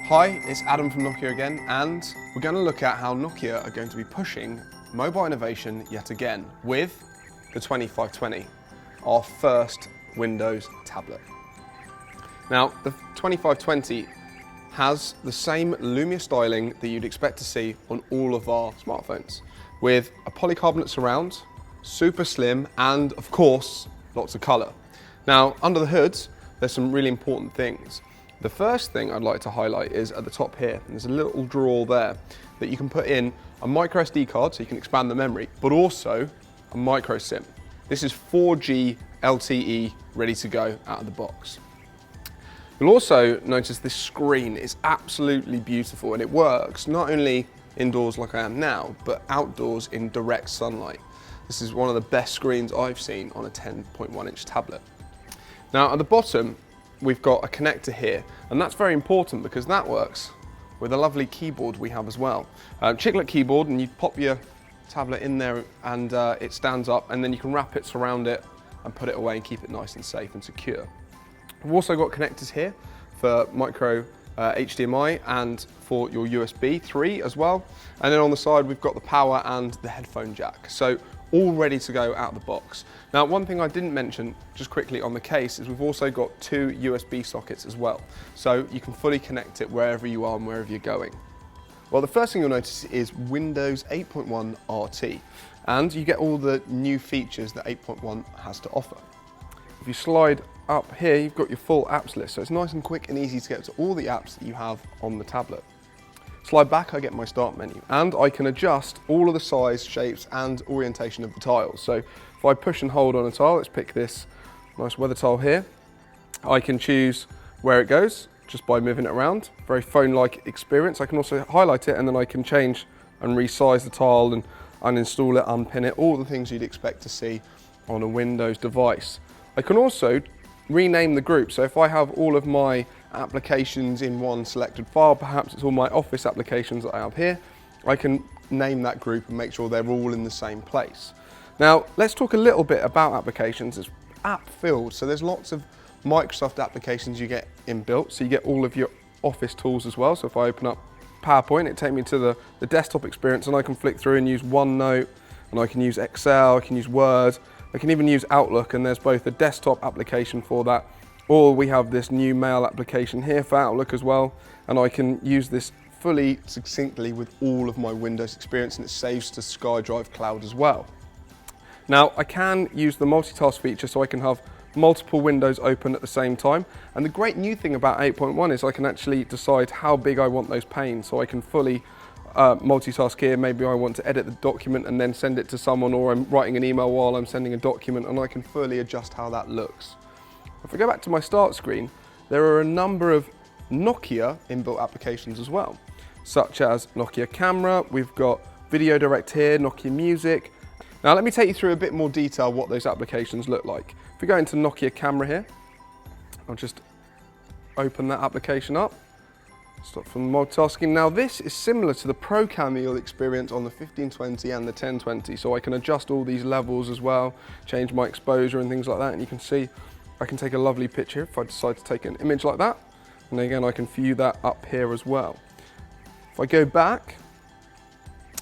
Hi, it's Adam from Nokia again, and we're going to look at how Nokia are going to be pushing mobile innovation yet again with the 2520, our first Windows tablet. Now, the 2520 has the same Lumia styling that you'd expect to see on all of our smartphones, with a polycarbonate surround, super slim, and of course, lots of colour. Now, under the hood, there's some really important things. The first thing I'd like to highlight is at the top here. There's a little drawer there that you can put in a micro SD card so you can expand the memory, but also a micro SIM. This is 4G LTE ready to go out of the box. You'll also notice this screen is absolutely beautiful, and it works not only indoors like I am now, but outdoors in direct sunlight. This is one of the best screens I've seen on a 10.1 inch tablet. Now at the bottom, we've got a connector here, and that's very important because that works with a lovely keyboard we have as well. Chiclet keyboard, and you pop your tablet in there and it stands up, and then you can wrap it, surround it, and put it away and keep it nice and safe and secure. We've also got connectors here for micro HDMI and for your USB 3 as well. And then on the side, we've got the power and the headphone jack. So all ready to go out of the box. Now, one thing I didn't mention just quickly on the case is we've also got 2 USB sockets as well. So you can fully connect it wherever you are and wherever you're going. Well, the first thing you'll notice is Windows 8.1 RT, and you get all the new features that 8.1 has to offer. If you slide up here, you've got your full apps list, so it's nice and quick and easy to get to all the apps that you have on the tablet. Slide back, I get my start menu, and I can adjust all of the size, shapes, and orientation of the tiles. So if I push and hold on a tile, let's pick this nice weather tile here, I can choose where it goes just by moving it around. Very phone-like experience. I can also highlight it, and then I can change and resize the tile and uninstall it, unpin it, all the things you'd expect to see on a Windows device. I can also rename the group. So if I have all of my applications in one selected file, perhaps it's all my Office applications that I have here, I can name that group and make sure they're all in the same place. Now, let's talk a little bit about applications. It's app filled, so there's lots of Microsoft applications you get inbuilt, so you get all of your Office tools as well. So if I open up PowerPoint, it takes me to the desktop experience, and I can flick through and use OneNote, and I can use Excel, I can use Word, I can even use Outlook, and there's both a desktop application for that, or we have this new mail application here for Outlook as well, and I can use this fully succinctly with all of my Windows experience, and it saves to SkyDrive Cloud as well. Now, I can use the multitask feature, so I can have multiple windows open at the same time, and the great new thing about 8.1 is I can actually decide how big I want those panes, so I can fully multitask here. Maybe I want to edit the document and then send it to someone, or I'm writing an email while I'm sending a document, and I can fully adjust how that looks. If I go back to my start screen, there are a number of Nokia inbuilt applications as well, such as Nokia Camera, we've got Video Direct here, Nokia Music. Now let me take you through a bit more detail what those applications look like. If we go into Nokia Camera here, I'll just open that application up. Stop from multitasking. Now this is similar to the Pro Cam you'll experience on the 1520 and the 1020, so I can adjust all these levels as well, change my exposure and things like that, and you can see I can take a lovely picture if I decide to take an image like that, and again I can view that up here as well. If I go back,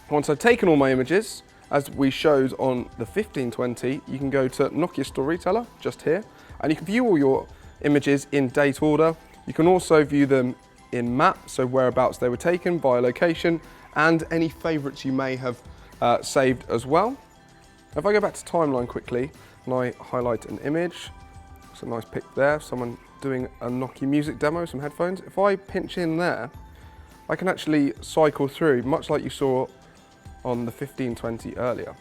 once I've taken all my images, as we showed on the 1520, you can go to Nokia Storyteller just here, and you can view all your images in date order. You can also view them in map, so whereabouts they were taken by location, and any favorites you may have saved as well. If I go back to timeline quickly and I highlight an image, it's a nice pic there, someone doing a Nokia Music demo, some headphones. If I pinch in there, I can actually cycle through, much like you saw on the 1520 earlier.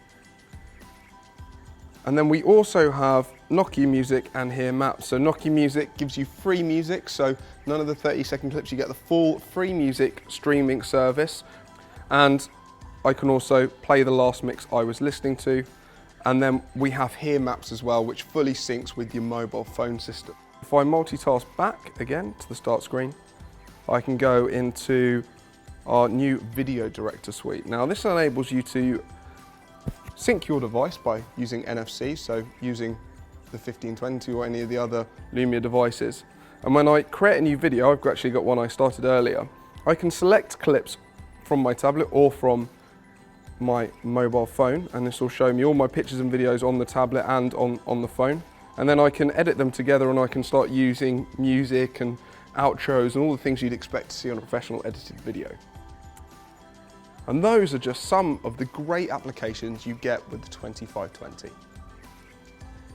And then we also have Nokia Music and here Maps. So Nokia Music gives you free music, so none of the 30-second clips, you get the full free music streaming service. And I can also play the last mix I was listening to. And then we have here Maps as well, which fully syncs with your mobile phone system. If I multitask back again to the start screen, I can go into our new Video Director suite. Now this enables you to sync your device by using NFC, so using the 1520 or any of the other Lumia devices. And when I create a new video, I've actually got one I started earlier, I can select clips from my tablet or from my mobile phone, and this will show me all my pictures and videos on the tablet and on the phone. And then I can edit them together, and I can start using music and outros and all the things you'd expect to see on a professional edited video. And those are just some of the great applications you get with the 2520.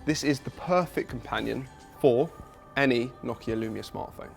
This is the perfect companion for any Nokia Lumia smartphone.